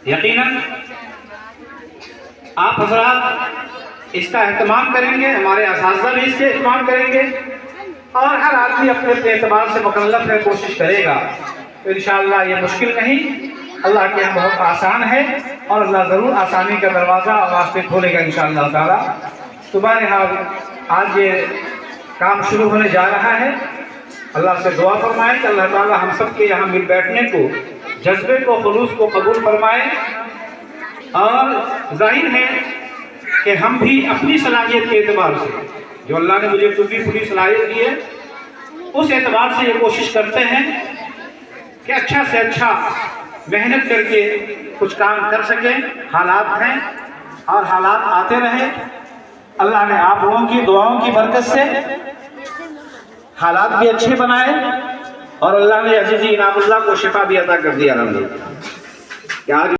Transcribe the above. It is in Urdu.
یقیناً آپ حضرات اس کا اہتمام کریں گے، ہمارے اساتذہ بھی اس کے اہتمام کریں گے، اور ہر آدمی اپنے اعتبار سے مکلف ہے، کوشش کرے گا تو انشاءاللہ یہ مشکل نہیں، اللہ کے یہاں بہت آسان ہے، اور اللہ ضرور آسانی کا دروازہ اور واسطے کھولے گا انشاءاللہ تعالیٰ۔ تو بہرحال آج یہ کام شروع ہونے جا رہا ہے، اللہ سے دعا فرمائیں کہ اللہ تعالیٰ ہم سب کے یہاں مل بیٹھنے کو، جذبے کو، خلوص کو قبول فرمائے، اور ظاہر ہے کہ ہم بھی اپنی صلاحیت کے اعتبار سے، جو اللہ نے مجھے ٹوٹی پھوٹی صلاحیت دی ہے، اس اعتبار سے یہ کوشش کرتے ہیں کہ اچھا سے اچھا محنت کر کے کچھ کام کر سکیں۔ حالات ہیں اور حالات آتے رہے، اللہ نے آپ لوگوں کی دعاؤں کی برکت سے حالات بھی اچھے بنائے، اور اللہ نے عزیزی انعام اللہ کو شفا بھی عطا کر دیا الحمدللہ کہ آج